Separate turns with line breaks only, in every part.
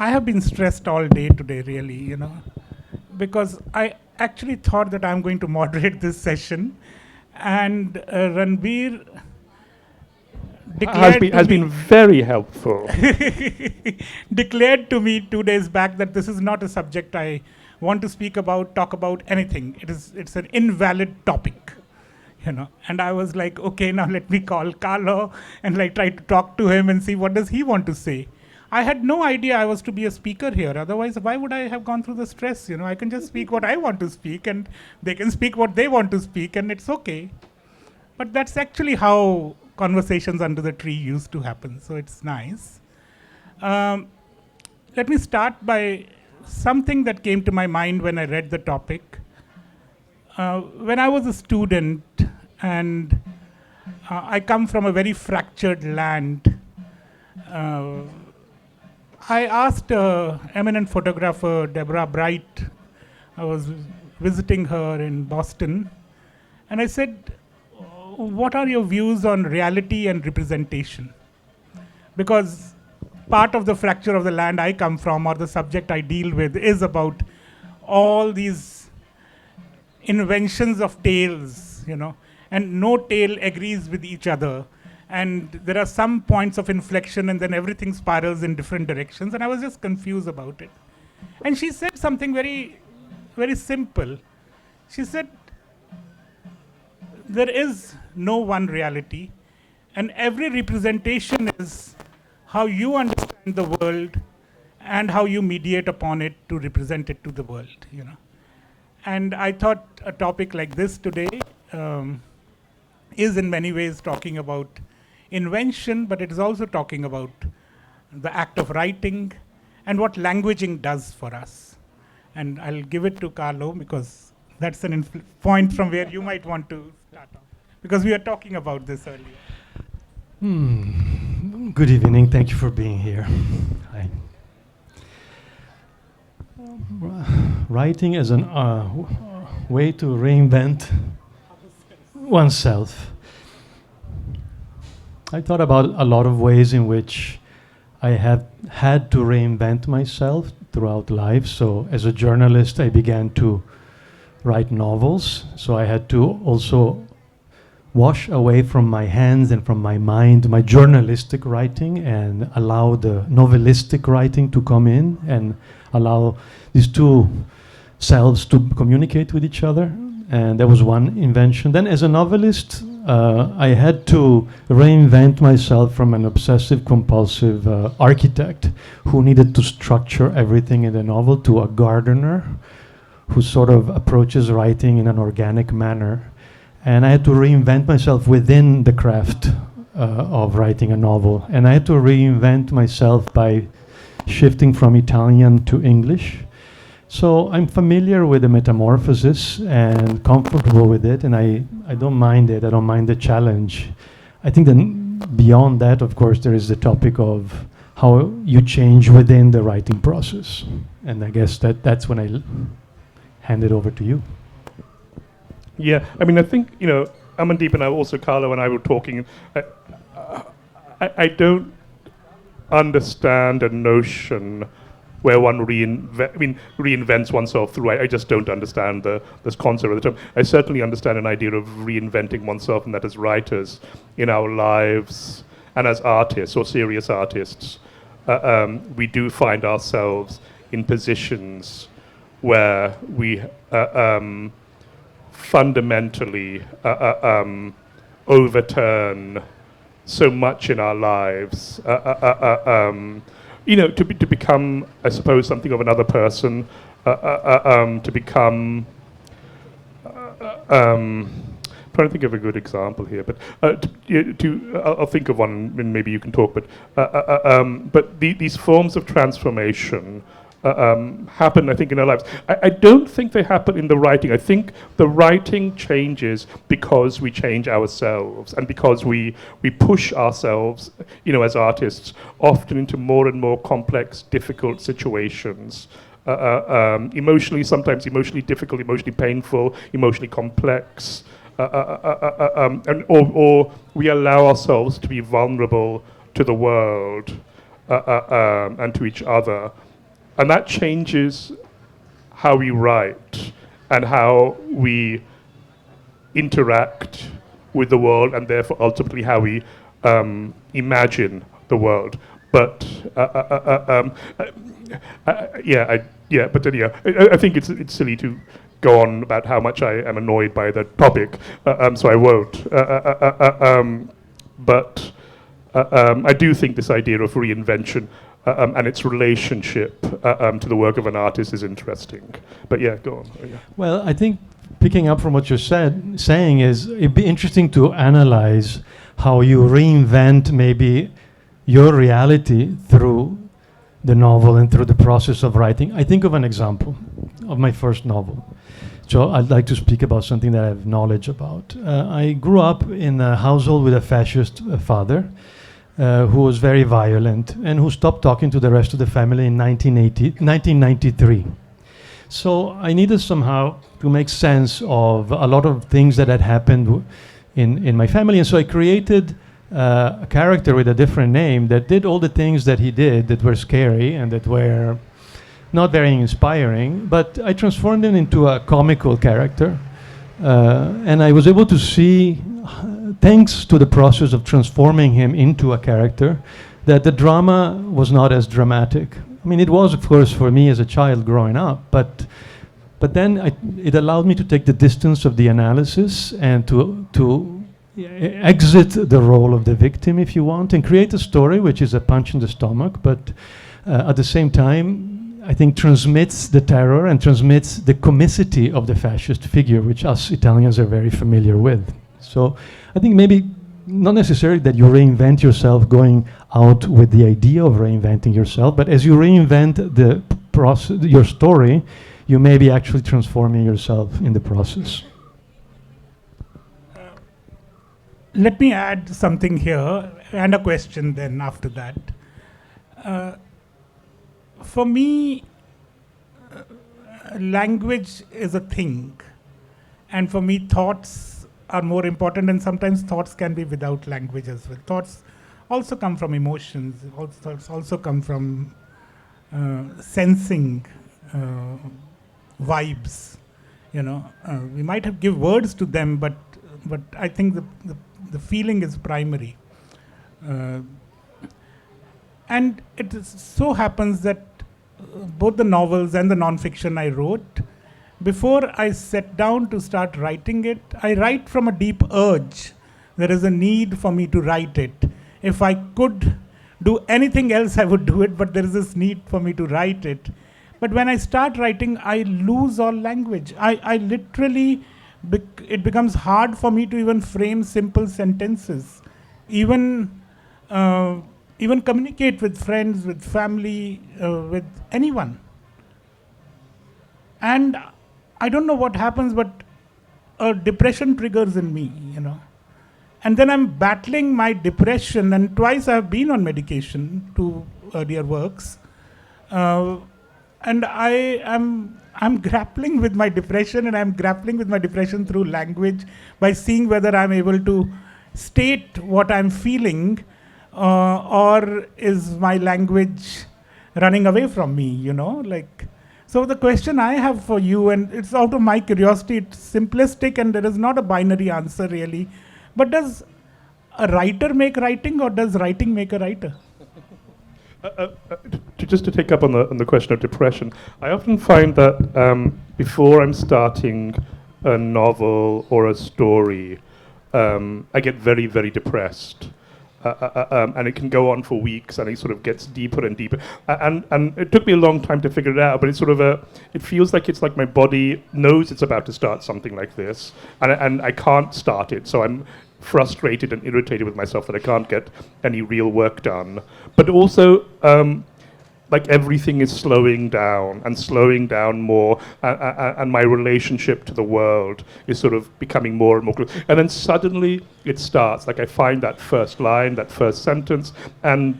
I have been stressed all day today, really, because I actually thought that I'm going to moderate this session, and Ranbir declared
has been very helpful.
declared to me 2 days back that this is not a subject I want to speak about, talk about anything. It's an invalid topic, And I was like, okay, now let me call Carlo and try to talk to him and see what does he want to say. I had no idea I was to be a speaker here. Otherwise, why would I have gone through the stress? I can just speak what I want to speak, and they can speak what they want to speak, and it's okay. But that's actually how conversations under the tree used to happen, so it's nice. Let me start by something that came to my mind when I read the topic. When I was a student, and I come from a very fractured land, I asked eminent photographer Deborah Bright, I was visiting her in Boston, and I said, what are your views on reality and representation? Because part of the fracture of the land I come from, or the subject I deal with, is about all these inventions of tales, and no tale agrees with each other. And there are some points of inflection, and then everything spirals in different directions. And I was just confused about it. And she said something very, very simple. She said, there is no one reality, and every representation is how you understand the world and how you mediate upon it to represent it to the world, And I thought a topic like this today is in many ways talking about invention, but it is also talking about the act of writing and what languaging does for us. And I'll give it to Carlo, because that's an point from where you might want to start off, because we were talking about this earlier.
Good evening, thank you for being here. Hi. Writing as a way to reinvent oneself. I thought about a lot of ways in which I have had to reinvent myself throughout life. So as a journalist, I began to write novels. So I had to also wash away from my hands and from my mind my journalistic writing and allow the novelistic writing to come in and allow these two selves to communicate with each other. And that was one invention. Then as a novelist, I had to reinvent myself from an obsessive compulsive architect who needed to structure everything in the novel to a gardener who sort of approaches writing in an organic manner. And I had to reinvent myself within the craft of writing a novel. And I had to reinvent myself by shifting from Italian to English. So I'm familiar with the metamorphosis and comfortable with it, and I don't mind it. I don't mind the challenge. I think then beyond that, of course, there is the topic of how you change within the writing process. And I guess that's when I hand it over to you.
Yeah, I mean, I think, Amandeep and I, also Carlo and I were talking, I don't understand a notion where one reinvents oneself through. I just don't understand this concept of the term. I certainly understand an idea of reinventing oneself, and that as writers in our lives and as artists or serious artists, we do find ourselves in positions where we fundamentally overturn so much in our lives. To become, I suppose, something of another person, to become, trying to think of a good example here, but I'll think of one, and maybe you can talk. But these forms of transformation happen, I think, in our lives. I don't think they happen in the writing. I think the writing changes because we change ourselves, and because we push ourselves, as artists, often into more and more complex, difficult situations. Sometimes emotionally difficult, emotionally painful, emotionally complex, or we allow ourselves to be vulnerable to the world and to each other and that changes how we write and how we interact with the world, and therefore ultimately how we imagine the world. But but anyhow, I think it's silly to go on about how much I am annoyed by the topic, so I won't. But I do think this idea of reinvention and its relationship to the work of an artist is interesting. But yeah, go on. Yeah.
Well, I think picking up from what you're saying is it'd be interesting to analyze how you reinvent maybe your reality through the novel and through the process of writing. I think of an example of my first novel. So I'd like to speak about something that I have knowledge about. I grew up in a household with a fascist father who was very violent and who stopped talking to the rest of the family in 1993. So I needed somehow to make sense of a lot of things that had happened in my family. And so I created a character with a different name that did all the things that he did that were scary and that were not very inspiring, but I transformed him into a comical character. And I was able to see, thanks to the process of transforming him into a character, that the drama was not as dramatic. I mean, it was, of course, for me as a child growing up, but then it allowed me to take the distance of the analysis and to exit the role of the victim, if you want, and create a story which is a punch in the stomach, but at the same time, I think transmits the terror and transmits the comicity of the fascist figure, which us Italians are very familiar with. So I think maybe not necessarily that you reinvent yourself going out with the idea of reinventing yourself, but as you reinvent your story, you may be actually transforming yourself in the process.
Let me add something here and a question then after that. For me, language is a thing, and for me thoughts are more important, and sometimes thoughts can be without language as well. Thoughts also come from emotions, thoughts also come from sensing vibes. We might have give words to them, but I think the feeling is primary. And it so happens that both the novels and the non-fiction I wrote, before I sat down to start writing it, I write from a deep urge. There is a need for me to write it. If I could do anything else, I would do it, but there is this need for me to write it. But when I start writing, I lose all language. I literally, it becomes hard for me to even frame simple sentences. Even communicate with friends, with family, with anyone. And I don't know what happens, but depression triggers in me, And then I'm battling my depression, and twice I've been on medication to earlier works. And I'm grappling with my depression, and I'm grappling with my depression through language by seeing whether I'm able to state what I'm feeling, or is my language running away from me, So the question I have for you, and it's out of my curiosity, it's simplistic and there is not a binary answer really, but does a writer make writing, or does writing make a writer?
Just to take up on the question of depression, I often find that before I'm starting a novel or a story, I get very, very depressed. And it can go on for weeks, and it sort of gets deeper and deeper. And it took me a long time to figure it out, but it's sort of it feels like it's like my body knows it's about to start something like this, and I can't start it, so I'm frustrated and irritated with myself that I can't get any real work done. But also, like everything is slowing down more, and my relationship to the world is sort of becoming more and more close. And then suddenly it starts, like I find that first line, that first sentence, and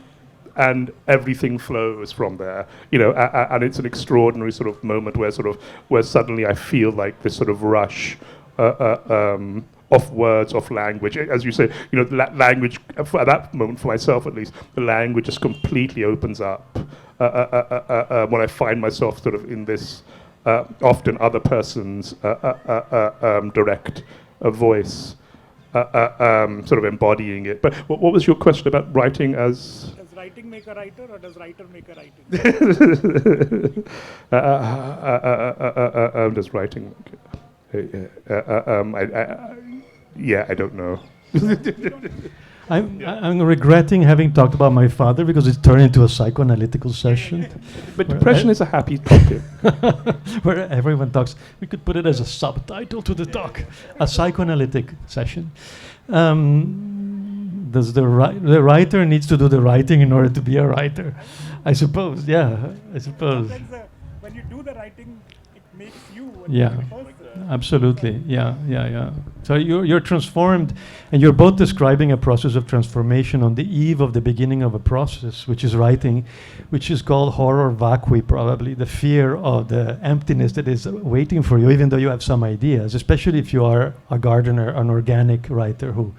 everything flows from there, and it's an extraordinary sort of moment where suddenly I feel like this sort of rush of words, of language. As you say, language, at that moment, for myself at least, the language just completely opens up. when I find myself sort of in this often other person's direct voice, sort of embodying it. But what was your question about writing as?
Does writing make a writer, or does writer make a writing?
Does writing? Yeah, I don't know.
I'm regretting having talked about my father because it turned into a psychoanalytical session.
But depression is a happy topic.
Where everyone talks. We could put it as a subtitle to the talk. A psychoanalytic session. Does the writer needs to do the writing in order to be a writer? I suppose, yeah, I suppose.
Sometimes when you do the writing, it makes you a
Yeah.
different person.
Absolutely, yeah. So you're transformed, and you're both describing a process of transformation on the eve of the beginning of a process, which is writing, which is called horror vacui, probably, the fear of the emptiness that is waiting for you, even though you have some ideas, especially if you are a gardener, an organic writer who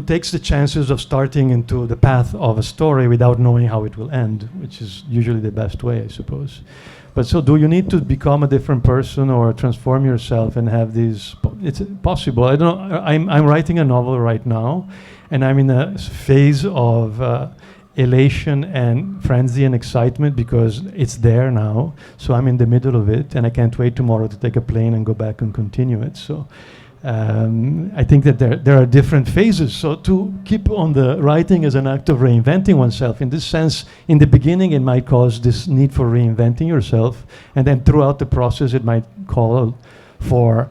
takes the chances of starting into the path of a story without knowing how it will end, which is usually the best way, I suppose. But so do you need to become a different person or transform yourself and have these? It's possible. I don't know. I'm writing a novel right now, and I'm in a phase of elation and frenzy and excitement because it's there now. So I'm in the middle of it, and I can't wait tomorrow to take a plane and go back and continue it. So I think that there are different phases. So to keep on the writing as an act of reinventing oneself, in this sense, in the beginning it might cause this need for reinventing yourself, and then throughout the process it might call for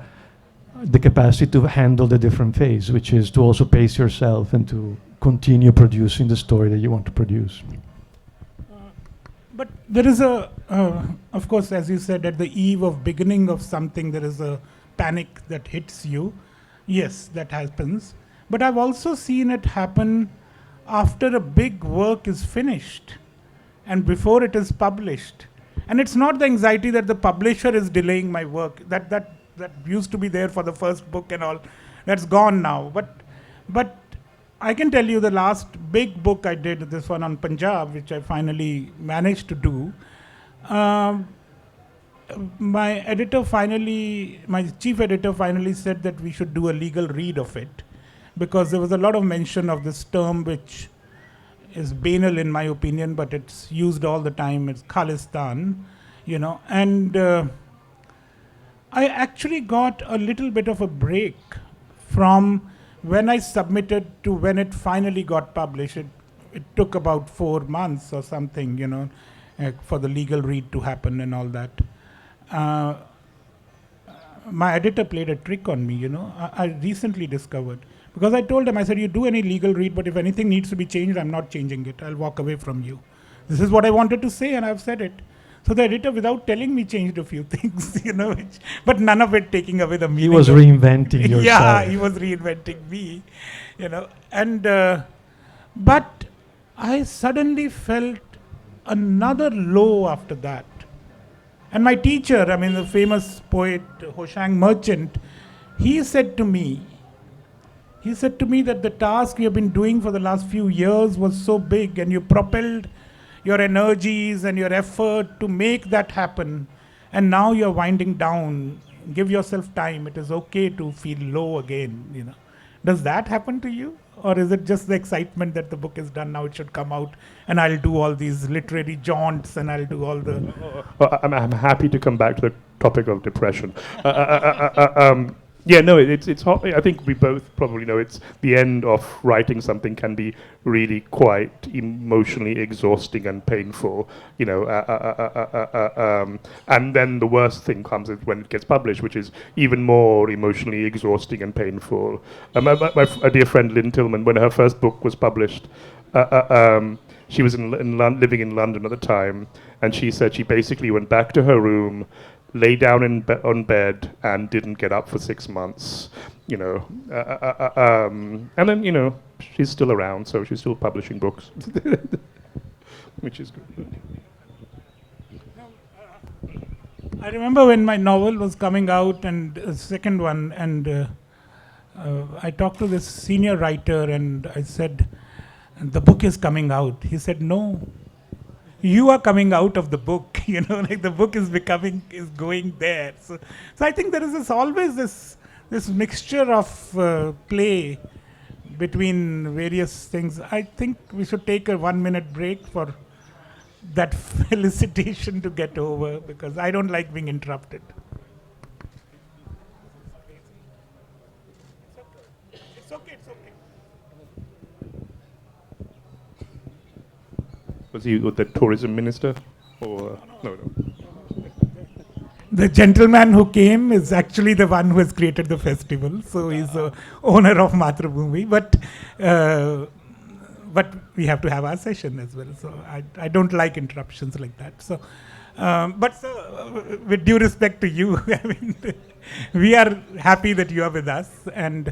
the capacity to handle the different phase, which is to also pace yourself and to continue producing the story that you want to produce.
But there is of course, as you said, at the eve of beginning of something, there is a panic that hits you. Yes, that happens. But I've also seen it happen after a big work is finished and before it is published. And it's not the anxiety that the publisher is delaying my work. That used to be there for the first book and all. That's gone now. But I can tell you the last big book I did, this one on Punjab, which I finally managed to do. My chief editor finally said that we should do a legal read of it, because there was a lot of mention of this term which is banal in my opinion, but it's used all the time. It's Khalistan, and I actually got a little bit of a break from when I submitted to when it finally got published. It took about 4 months or something, for the legal read to happen and all that. My editor played a trick on me, I recently discovered. Because I told him, I said, you do any legal read, but if anything needs to be changed, I'm not changing it. I'll walk away from you. This is what I wanted to say, and I've said it. So the editor, without telling me, changed a few things, but none of it taking away the meaning.
He was reinventing yourself.
Yeah, he was reinventing me, and but I suddenly felt another low after that. And my teacher, the famous poet Hoshang Merchant, he said to me that the task you have been doing for the last few years was so big, and you propelled your energies and your effort to make that happen, and now you're winding down. Give yourself time. It is okay to feel low again. Does that happen to you? Or is it just the excitement that the book is done, now it should come out, and I'll do all these literary jaunts, and I'll do all the...
Well, I'm happy to come back to the topic of depression. Yeah, no, it's hot. I think we both probably know it's the end of writing something can be really quite emotionally exhausting and painful, and then the worst thing comes is when it gets published, which is even more emotionally exhausting and painful. My dear friend Lynn Tillman, when her first book was published, she was living in London at the time, and she said she basically went back to her room, lay down on bed, and didn't get up for 6 months, and then, she's still around, so she's still publishing books, which is good.
I remember when my novel was coming out, and the second one, and I talked to this senior writer, and I said, the book is coming out. He said, no, you are coming out of the book, like the book is going there. So I think there is always this mixture of play between various things. I think we should take a 1-minute break for that felicitation to get over, because I don't like being interrupted. It's okay.
Was he the tourism minister? Or no.
The gentleman who came is actually the one who has created the festival, so he's the owner of Mathrubhumi. But we have to have our session as well. So I don't like interruptions like that. So, with due respect to you, I mean, we are happy that you are with us. And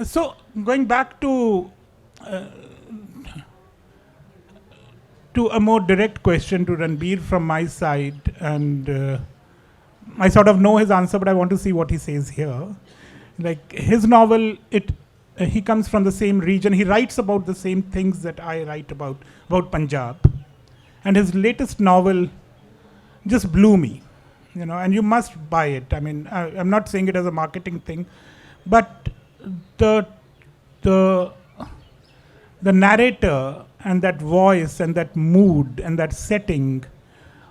so going back to a more direct question to Ranbir from my side, and I sort of know his answer, but I want to see what he says here. Like his novel, he comes from the same region. He writes about the same things that I write about Punjab. And his latest novel just blew me, and you must buy it. I mean, I'm not saying it as a marketing thing, but the narrator and that voice and that mood and that setting,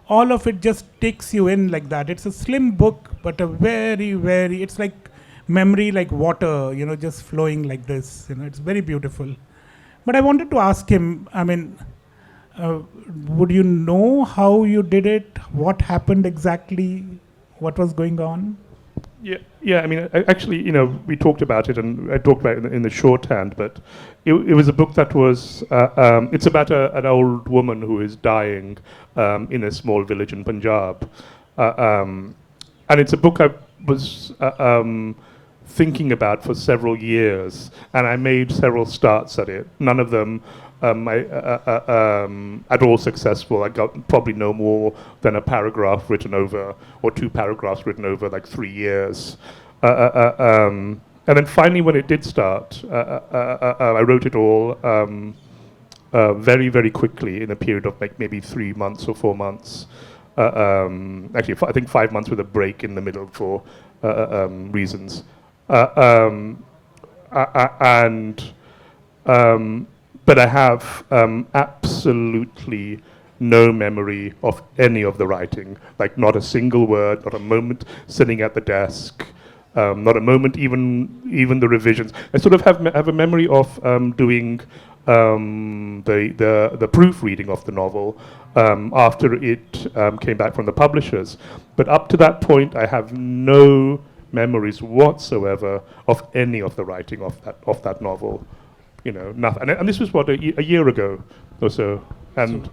all of it just takes you in like that. It's a slim book, but a very, very, it's like memory, like water, just flowing like this. It's very beautiful. But I wanted to ask him, I mean, would you know how you did it? What happened exactly? What was going on?
Yeah. I mean, actually, we talked about it, and I talked about it in the shorthand. But it was a book that was. It's about an old woman who is dying in a small village in Punjab, and it's a book I was thinking about for several years, and I made several starts at it. None of them at all successful. I got probably no more than a paragraph written over, or 2 paragraphs written over like 3 years. And then finally, when it did start, I wrote it all very, very quickly in a period of like maybe 3 months or 4 months. Actually, I think 5 months with a break in the middle for reasons. But I have absolutely no memory of any of the writing, like not a single word, not a moment sitting at the desk, not a moment even the revisions. I sort of have a memory of doing the proofreading of the novel after it came back from the publishers. But up to that point, I have no memories whatsoever of any of the writing of that novel. Nothing. And this was what, a year ago or so, and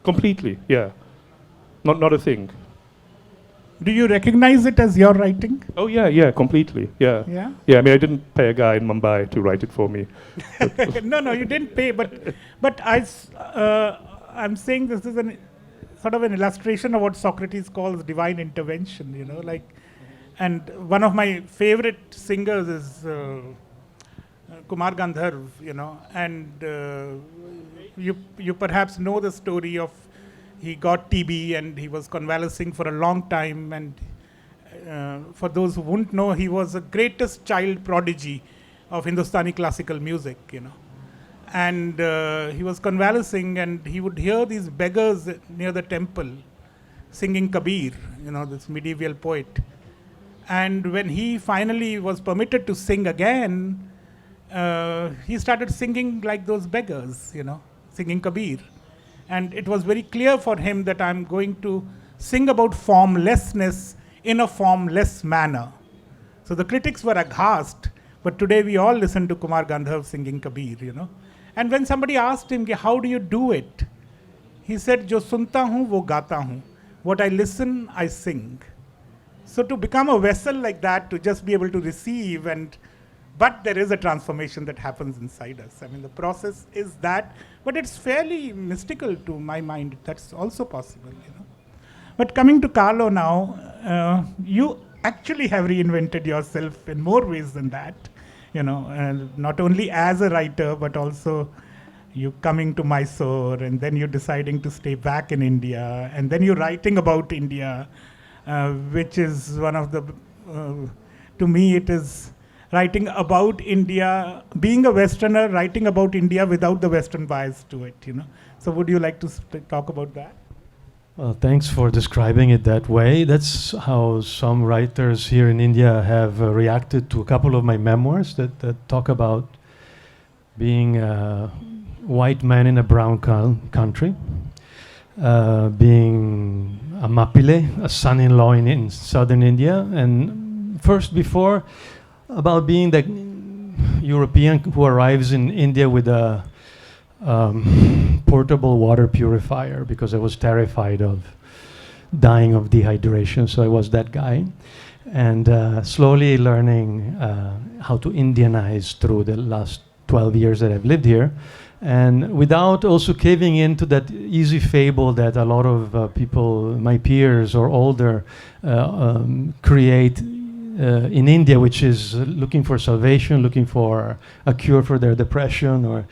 completely, yeah, not a thing.
Do you recognize it as your writing?
Oh yeah, completely, yeah.
Yeah.
Yeah, I mean, I didn't pay a guy in Mumbai to write it for me.
No, you didn't pay, but I'm saying this is sort of an illustration of what Socrates calls divine intervention. And one of my favorite singers is Kumar Gandharv, and you perhaps know the story of he got TB and he was convalescing for a long time, and for those who wouldn't know, he was the greatest child prodigy of Hindustani classical music, and he was convalescing, and he would hear these beggars near the temple singing Kabir, this medieval poet. And when he finally was permitted to sing again, he started singing like those beggars, singing Kabir. And it was very clear for him that I'm going to sing about formlessness in a formless manner. So the critics were aghast, but today we all listen to Kumar Gandharv singing Kabir, And when somebody asked him, how do you do it? He said, Jo sunta hu, wo gata hu. What I listen, I sing. So to become a vessel like that, to just be able to receive, but there is a transformation that happens inside us. I mean, the process is that, but it's fairly mystical to my mind. That's also possible, But coming to Carlo now, you actually have reinvented yourself in more ways than that, not only as a writer, but also you coming to Mysore, and then you're deciding to stay back in India, and then you're writing about India, which is one of the, to me, it is writing about India, being a Westerner, writing about India without the Western bias to it, you know. So would you like to talk about that?
Well, thanks for describing it that way. That's how some writers here in India have reacted to a couple of my memoirs that talk about being a white man in a brown country, being a Mapile, a son-in-law in southern India, and first before about being the European who arrives in India with a portable water purifier because I was terrified of dying of dehydration, so I was that guy. And slowly learning how to Indianize through the last 12 years that I've lived here. And without also caving into that easy fable that a lot of people, my peers or older, create in India, which is looking for salvation, looking for a cure for their depression,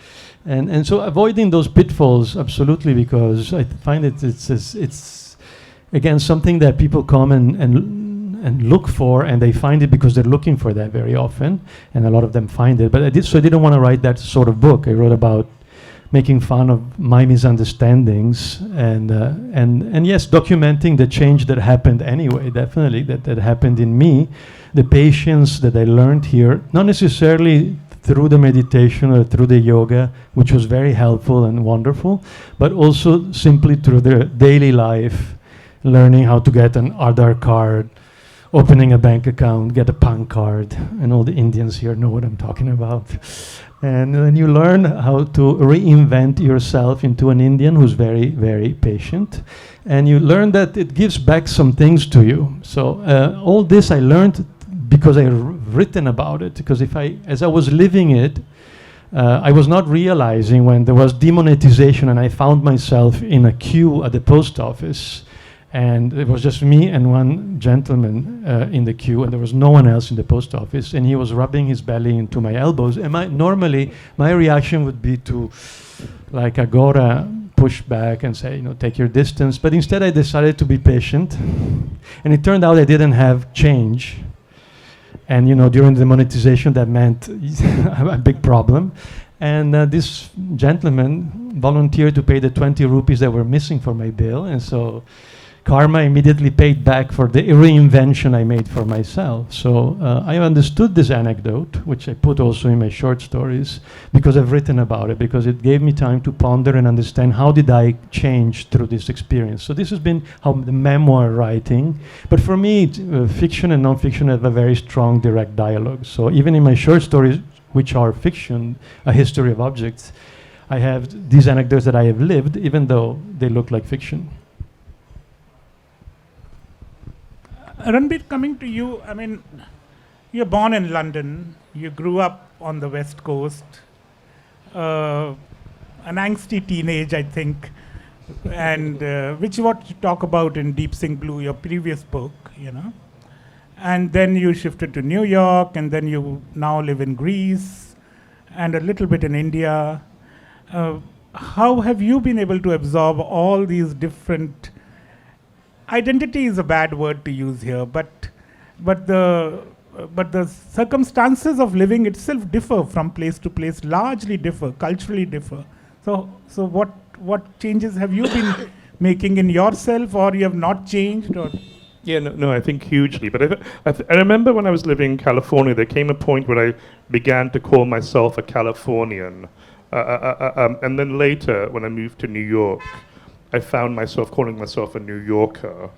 and so avoiding those pitfalls absolutely, because I find it's again something that people come and look for, and they find it because they're looking for that very often, and a lot of them find it. But I didn't want to write that sort of book. I wrote about making fun of my misunderstandings and yes, documenting the change that happened anyway, definitely, that happened in me, the patience that I learned here, not necessarily through the meditation or through the yoga, which was very helpful and wonderful, but also simply through the daily life, learning how to get an Aadhaar card, opening a bank account, get a PAN card, and all the Indians here know what I'm talking about. And then you learn how to reinvent yourself into an Indian who's very, very patient. And you learn that it gives back some things to you. So all this I learned because I've written about it. Because as I was living it, I was not realizing when there was demonetization and I found myself in a queue at the post office. And it was just me and one gentleman in the queue, and there was no one else in the post office. And he was rubbing his belly into my elbows. And normally, my reaction would be to, like Agora, push back and say, take your distance. But instead, I decided to be patient. And it turned out I didn't have change. And, during the monetization, that meant a big problem. And this gentleman volunteered to pay the 20 rupees that were missing for my bill. And so karma immediately paid back for the reinvention I made for myself. So I understood this anecdote, which I put also in my short stories, because I've written about it, because it gave me time to ponder and understand how did I change through this experience. So this has been how the memoir writing. But for me, fiction and non-fiction have a very strong direct dialogue. So even in my short stories, which are fiction, a history of objects, I have these anecdotes that I have lived, even though they look like fiction.
Ranbir, coming to you, I mean, you're born in London, you grew up on the West Coast, an angsty teenage, I think, and which is what you talk about in Deep Sing Blue, your previous book, And then you shifted to New York, and then you now live in Greece, and a little bit in India. How have you been able to absorb all these different... Identity is a bad word to use here, but the circumstances of living itself differ from place to place, largely differ, culturally differ. So what changes have you been making in yourself, or you have not changed, or?
Yeah, no, I think hugely. But I remember when I was living in California, there came a point where I began to call myself a Californian, and then later when I moved to New York, I found myself calling myself a New Yorker,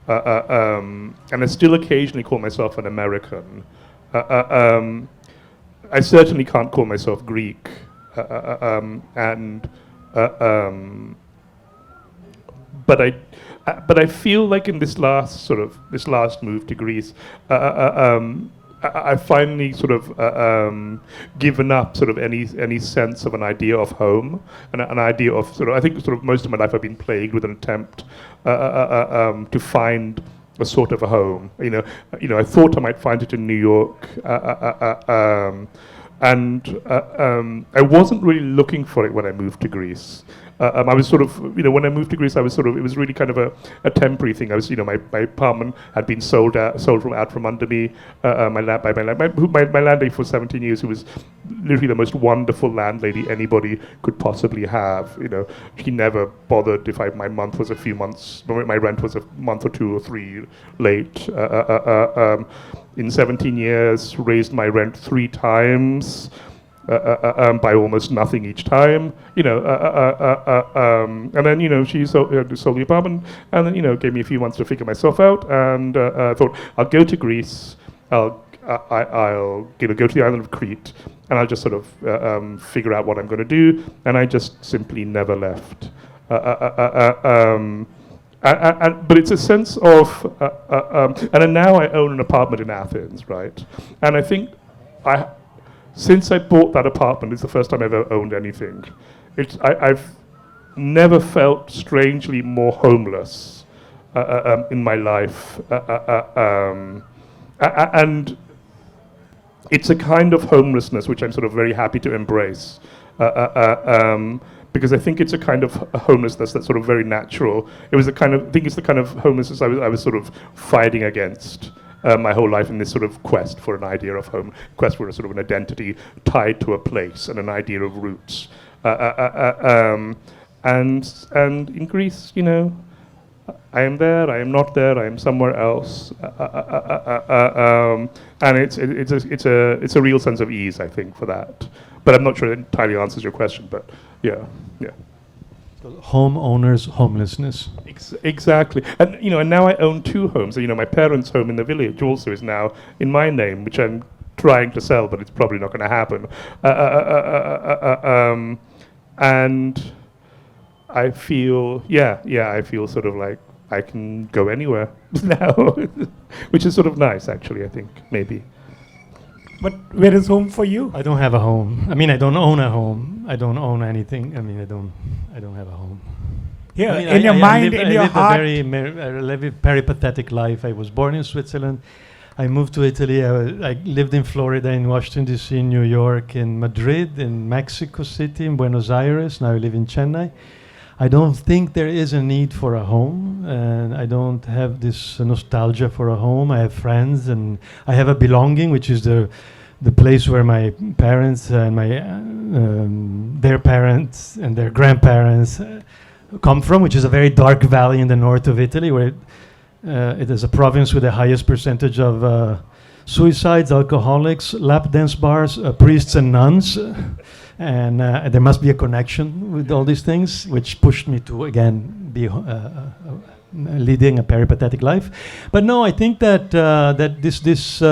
and I still occasionally call myself an American. I certainly can't call myself Greek, but I feel like in this last move to Greece, I finally sort of given up sort of any sense of an idea of home, and an idea of I think sort of most of my life I've been plagued with an attempt to find a sort of a home. I thought I might find it in New York, and I wasn't really looking for it when I moved to Greece. I was sort of, when I moved to Greece, it was really kind of a temporary thing. I was, my apartment had been sold from under me, my landlady for 17 years, who was literally the most wonderful landlady anybody could possibly have. She never bothered if my rent was a month or two or three late. In 17 years, raised my rent 3 times. By almost nothing each time, and then she sold the apartment, and then gave me a few months to figure myself out, and I thought I'll go to Greece, I'll go to the island of Crete, and I'll just sort of figure out what I'm going to do, and I just simply never left. But it's a sense of, and then now I own an apartment in Athens, right? And I think since I bought that apartment, it's the first time I've ever owned anything. I've never felt strangely more homeless in my life. And it's a kind of homelessness which I'm sort of very happy to embrace. Because I think it's a kind of a homelessness that's sort of very natural. I think it's the kind of homelessness I was sort of fighting against. My whole life in this sort of quest for an idea of home, quest for a sort of an identity tied to a place and an idea of roots. And in Greece, I am there, I am not there, I am somewhere else, and it's a real sense of ease, I think, for that. But I'm not sure it entirely answers your question. But yeah.
Homeowners' homelessness.
Exactly, and and now I own 2 homes. My parents' home in the village also is now in my name, which I'm trying to sell, but it's probably not going to happen. And I feel, I feel sort of like I can go anywhere now, which is sort of nice, actually. I think maybe.
But where is home for you?
I don't have a home. I don't own a home. I don't own anything. I don't have a home.
Yeah, in your mind, in your heart.
I live a peripatetic life. I was born in Switzerland. I moved to Italy. I lived in Florida, in Washington, D.C., in New York, in Madrid, in Mexico City, in Buenos Aires. Now I live in Chennai. I don't think there is a need for a home, and I don't have this nostalgia for a home. I have friends, and I have a belonging, which is the place where my parents and their parents and their grandparents come from, which is a very dark valley in the north of Italy, where it is a province with the highest percentage of suicides, alcoholics, lap dance bars, priests and nuns. And there must be a connection with all these things, which pushed me to, again, be leading a peripatetic life. But no, I think that this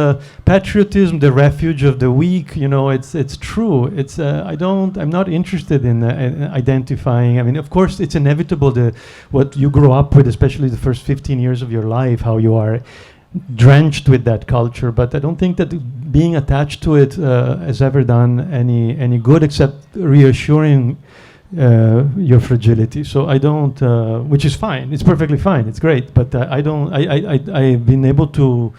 patriotism, the refuge of the weak, it's true. I'm not interested in identifying. Of course, it's inevitable what you grow up with, especially the first 15 years of your life, how you are drenched with that culture, but I don't think that being attached to it has ever done any good, except reassuring your fragility. So I don't, which is fine. It's perfectly fine. It's great. But I don't. I've been able to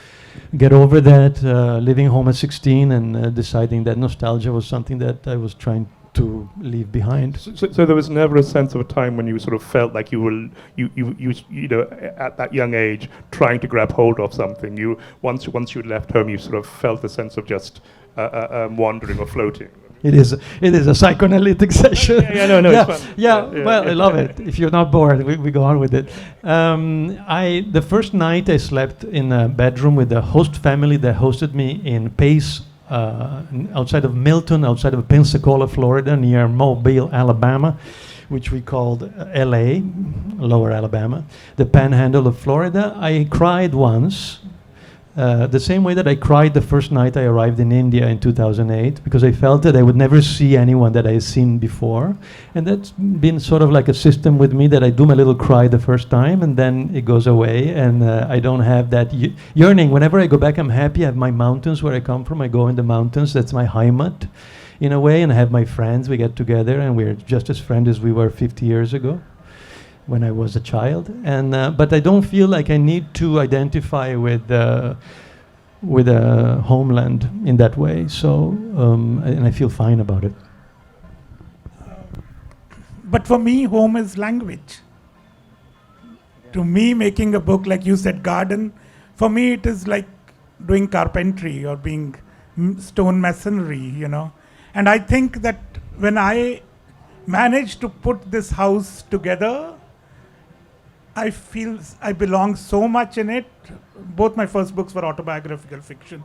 get over that, living home at 16 and deciding that nostalgia was something that I was trying to leave behind.
So there was never a sense of a time when you sort of felt like you were at that young age trying to grab hold of something. Once you left home, you sort of felt the sense of just wandering or floating.
It is a psychoanalytic session.
It's fun.
Well, I love it. If you're not bored, we go on with it. The first night I slept in a bedroom with the host family that hosted me in Pace, outside of Milton, outside of Pensacola, Florida, near Mobile, Alabama, which we called LA, Lower Alabama, the panhandle of Florida. I cried once, the same way that I cried the first night I arrived in India in 2008, because I felt that I would never see anyone that I had seen before. And that's been sort of like a system with me, that I do my little cry the first time and then it goes away, and I don't have that yearning. Whenever I go back, I'm happy. I have my mountains where I come from. I go in the mountains. That's my Heimat in a way, and I have my friends. We get together and we're just as friends as we were 50 years ago when I was a child. And but I don't feel like I need to identify with with a homeland in that way. So, and I feel fine about it.
But for me, home is language. To me, making a book, like you said, garden, for me it is like doing carpentry or being stone masonry, you know. And I think that when I managed to put this house together, I feel I belong so much in it. Both my first books were autobiographical fiction.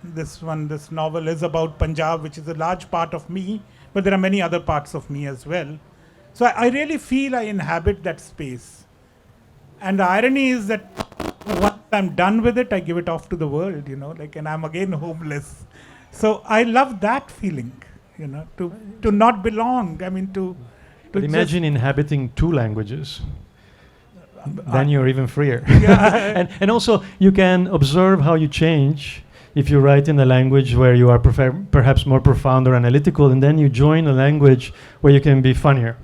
This novel is about Punjab, which is a large part of me, but there are many other parts of me as well. So I really feel I inhabit that space. And the irony is that once I'm done with it, I give it off to the world, you know, like, and I'm again homeless. So I love that feeling, you know, to not belong. I mean, to
But imagine inhabiting 2 languages. Then you're even freer.
Yeah.
and also, you can observe how you change if you write in a language where you are perhaps more profound or analytical, and then you join a language where you can be funnier.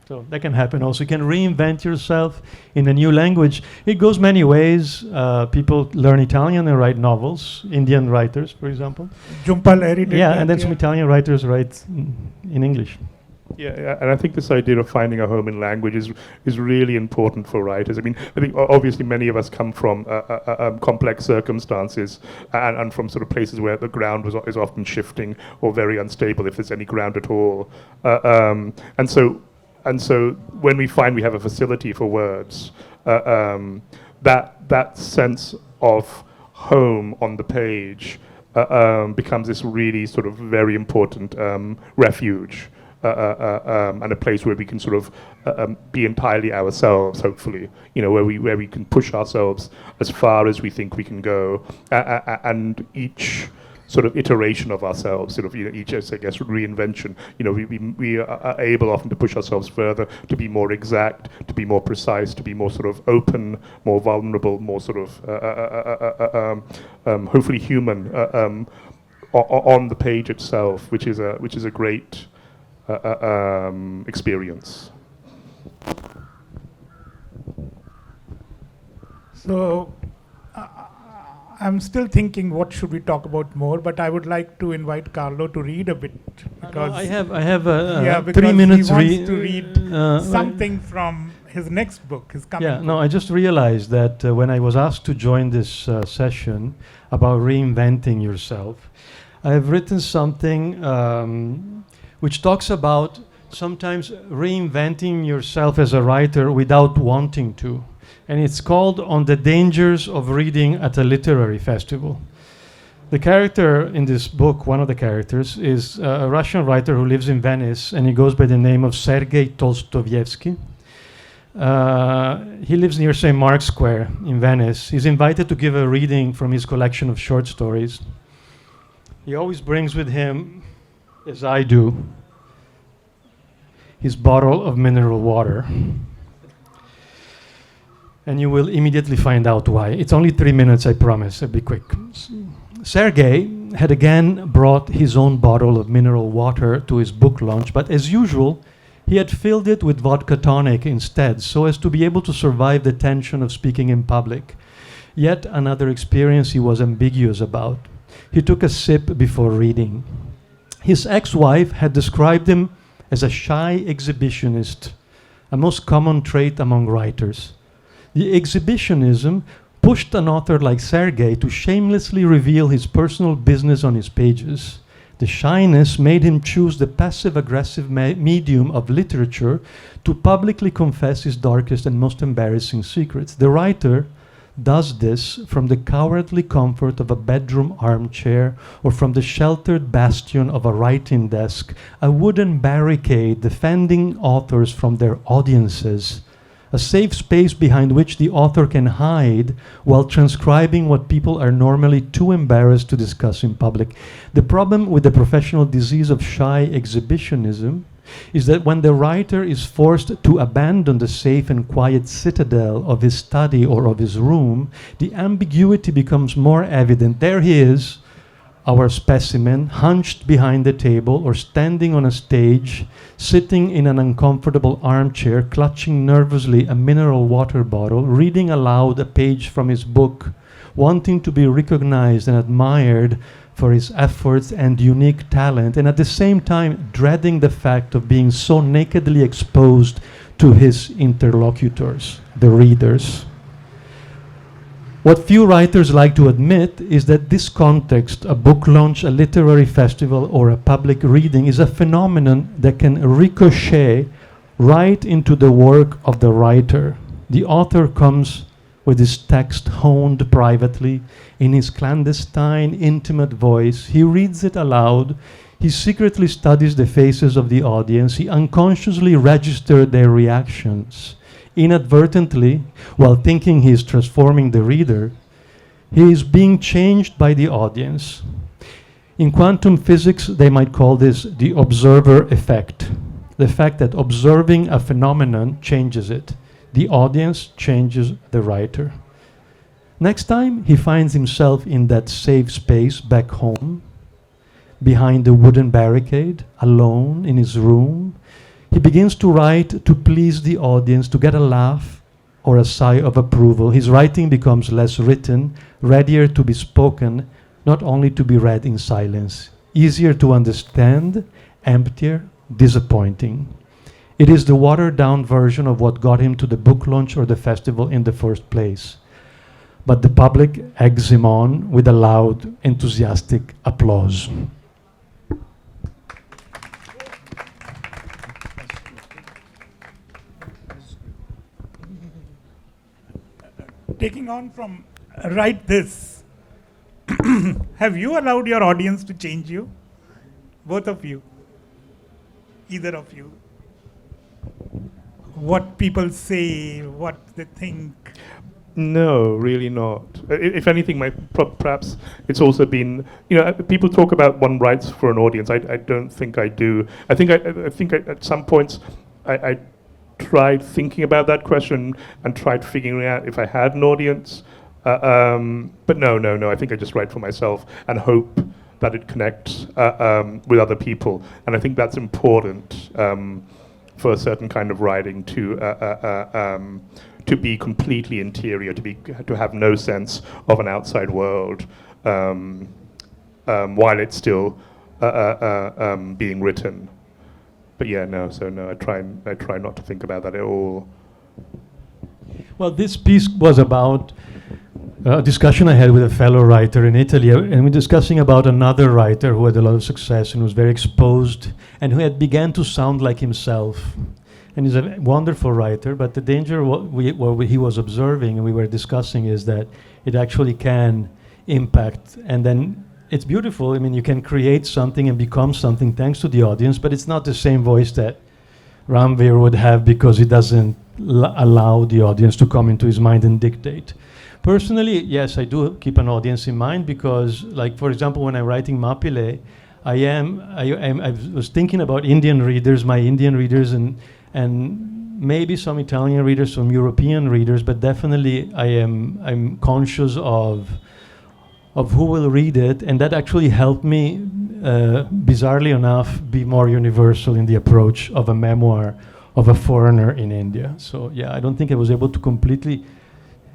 So that can happen also. You can reinvent yourself in a new language. It goes many ways. People learn Italian and write novels, Indian writers, for example.
Jhumpa Lahiri did
Yeah,
that,
and then some Italian writers write in English.
Yeah, and I think this idea of finding a home in language is really important for writers. I mean, I think obviously many of us come from complex circumstances and from sort of places where the ground is often shifting or very unstable, if there's any ground at all. And so when we find we have a facility for words, that sense of home on the page becomes this really sort of very important refuge. And a place where we can sort of be entirely ourselves, hopefully, you know, where we can push ourselves as far as we think we can go, and each sort of iteration of ourselves, sort of, you know, each, I guess, reinvention, you know, we are able often to push ourselves further, to be more exact, to be more precise, to be more sort of open, more vulnerable, more sort of hopefully human on the page itself, which is a great experience.
So I'm still thinking what should we talk about more, but I would like to invite Carlo to read a bit, because
I have
because
3 minutes.
he wants to read something from his next book, his coming book.
No, I just realized that when I was asked to join this session about reinventing yourself, I've written something which talks about sometimes reinventing yourself as a writer without wanting to. And it's called On the Dangers of Reading at a Literary Festival. The character in this book, one of the characters, is a Russian writer who lives in Venice, and he goes by the name of Sergei Tolstoyevsky. He lives near St. Mark's Square in Venice. He's invited to give a reading from his collection of short stories. He always brings with him, as I do, his bottle of mineral water. And you will immediately find out why. It's only 3 minutes, I promise. I'll be quick. Sergei had again brought his own bottle of mineral water to his book launch, but as usual, he had filled it with vodka tonic instead, so as to be able to survive the tension of speaking in public. Yet another experience he was ambiguous about. He took a sip before reading. His ex-wife had described him as a shy exhibitionist, a most common trait among writers. The exhibitionism pushed an author like Sergei to shamelessly reveal his personal business on his pages. The shyness made him choose the passive-aggressive medium of literature to publicly confess his darkest and most embarrassing secrets. The writer does this from the cowardly comfort of a bedroom armchair or from the sheltered bastion of a writing desk, a wooden barricade defending authors from their audiences, a safe space behind which the author can hide while transcribing what people are normally too embarrassed to discuss in public. The problem with the professional disease of shy exhibitionism is that when the writer is forced to abandon the safe and quiet citadel of his study or of his room, the ambiguity becomes more evident. There he is, our specimen, hunched behind the table or standing on a stage, sitting in an uncomfortable armchair, clutching nervously a mineral water bottle, reading aloud a page from his book, wanting to be recognized and admired for his efforts and unique talent, and at the same time dreading the fact of being so nakedly exposed to his interlocutors, the readers. What few writers like to admit is that this context, a book launch, a literary festival, or a public reading, is a phenomenon that can ricochet right into the work of the writer. The author comes with his text honed privately in his clandestine, intimate voice. He reads it aloud. He secretly studies the faces of the audience. He unconsciously registers their reactions. Inadvertently, while thinking he is transforming the reader, he is being changed by the audience. In quantum physics, they might call this the observer effect. The fact that observing a phenomenon changes it. The audience changes the writer. Next time, he finds himself in that safe space back home, behind a wooden barricade, alone in his room. He begins to write to please the audience, to get a laugh or a sigh of approval. His writing becomes less written, readier to be spoken, not only to be read in silence. Easier to understand, emptier, disappointing. It is the watered-down version of what got him to the book launch or the festival in the first place. But the public eggs him on with a loud, enthusiastic applause.
Taking on from write this, have you allowed your audience to change you? Both of you? Either of you? What people say, what they think?
No, really not. If anything, perhaps it's also been, people talk about one writes for an audience. I don't think I do. I think at some points I tried thinking about that question and tried figuring out if I had an audience. But no. I think I just write for myself and hope that it connects with other people. And I think that's important for a certain kind of writing to be completely interior, to have no sense of an outside world while it's still being written. But yeah, no. I try not to think about that at all.
Well, this piece was about a discussion I had with a fellow writer in Italy, and we're discussing about another writer who had a lot of success and was very exposed, and who had began to sound like himself. And he's a wonderful writer, but the danger what he was observing and we were discussing is that it actually can impact, and then it's beautiful. I mean, you can create something and become something thanks to the audience, but it's not the same voice that Ranbir would have because he doesn't allow the audience to come into his mind and dictate. Personally, yes, I do keep an audience in mind because, like, for example, when I'm writing Mapile, I was thinking about Indian readers, my Indian readers, and maybe some Italian readers, some European readers, but definitely I'm conscious of who will read it, and that actually helped me, bizarrely enough, be more universal in the approach of a memoir of a foreigner in India. So yeah, I don't think I was able to completely.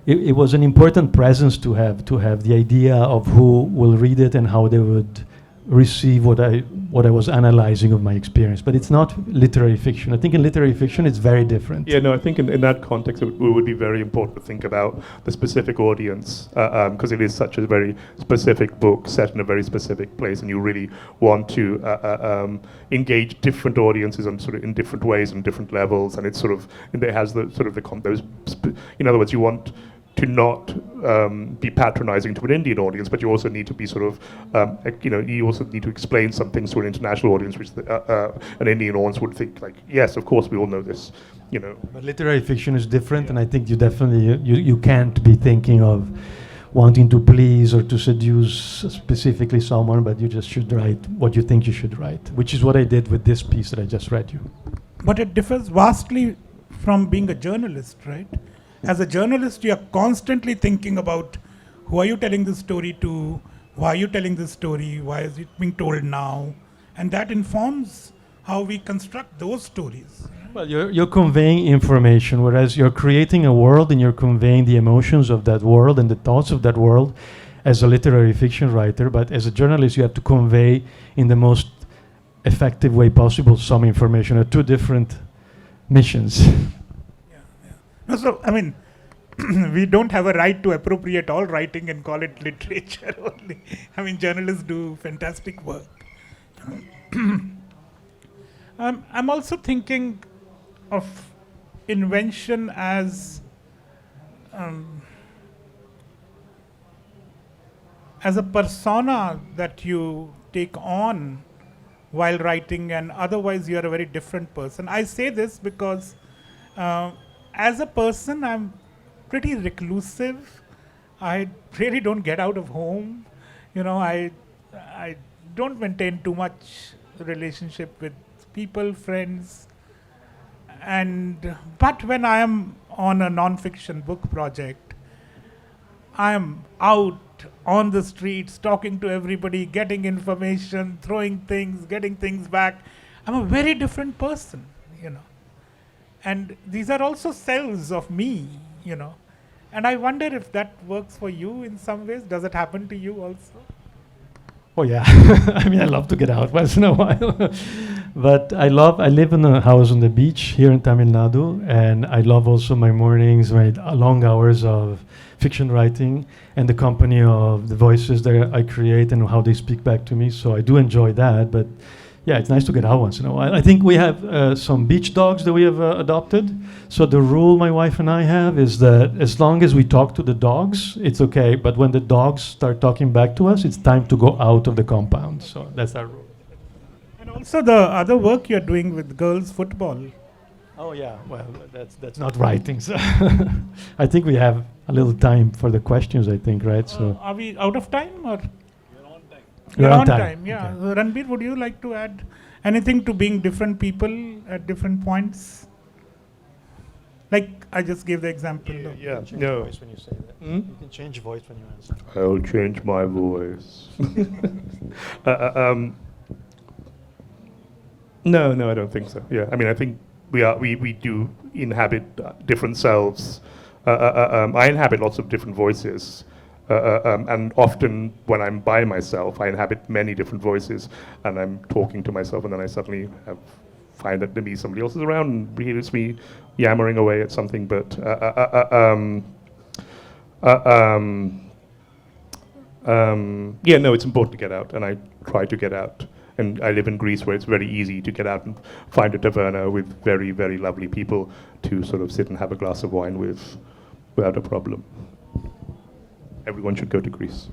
It was an important presence to have the idea of who will read it and how they would receive what I was analyzing of my experience. But it's not literary fiction. I think in literary fiction it's very different.
Yeah, no, I think in that context it would be very important to think about the specific audience because it is such a very specific book set in a very specific place, and you really want to engage different audiences and sort of in different ways and different levels, and it's sort of it has the sort of those. In other words, you want to not be patronizing to an Indian audience, but you also need to be sort of, you also need to explain some things to an international audience, which an Indian audience would think like, yes, of course, we all know this,
But literary fiction is different, and I think you definitely, you can't be thinking of wanting to please or to seduce specifically someone, but you just should write what you think you should write, which is what I did with this piece that I just read you.
But it differs vastly from being a journalist, right? As a journalist, you are constantly thinking about who are you telling this story to, why are you telling this story? Why is it being told now? And that informs how we construct those stories.
Well, you're conveying information, whereas you're creating a world and you're conveying the emotions of that world and the thoughts of that world as a literary fiction writer. But as a journalist, you have to convey in the most effective way possible some information. Are two different missions.
No, so, I mean, we don't have a right to appropriate all writing and call it literature only. I mean, journalists do fantastic work. I'm also thinking of invention as a persona that you take on while writing, and otherwise you are a very different person. I say this because as a person, I'm pretty reclusive. I really don't get out of home. I don't maintain too much relationship with people, friends. But when I am on a non-fiction book project, I am out on the streets, talking to everybody, getting information, throwing things, getting things back. I'm a very different person, And these are also cells of me, And I wonder if that works for you in some ways. Does it happen to you also?
Oh yeah, I mean, I love to get out once in a while. But I live in a house on the beach here in Tamil Nadu, and I love also my mornings, my long hours of fiction writing, and the company of the voices that I create and how they speak back to me. So I do enjoy that, but yeah, it's nice to get out once in a while. I think we have some beach dogs that we have adopted. So the rule my wife and I have is that as long as we talk to the dogs, it's okay. But when the dogs start talking back to us, it's time to go out of the compound. So that's our rule.
And also the other work you're doing with girls' football.
Oh yeah, well, that's not writing. So I think we have a little time for the questions, I think, right? So
Are we out of time or?
You're
We're
on
on
time.
time, yeah.
Okay.
Ranbir, would you like to add anything to being different people at different points? Like I just gave the example. Of
Yeah,
Change
no.
voice when you say that.
Hmm?
You can change voice when you answer.
I'll change my voice. No, I don't think so. Yeah, I mean, I think we do inhabit different selves. I inhabit lots of different voices. And often when I'm by myself, I inhabit many different voices, and I'm talking to myself, and then I suddenly find that maybe somebody else is around and hears me yammering away at something. But yeah, no, it's important to get out, and I try to get out. And I live in Greece, where it's very easy to get out and find a taverna with very, very lovely people to sort of sit and have a glass of wine with without a problem. Everyone should go to Greece.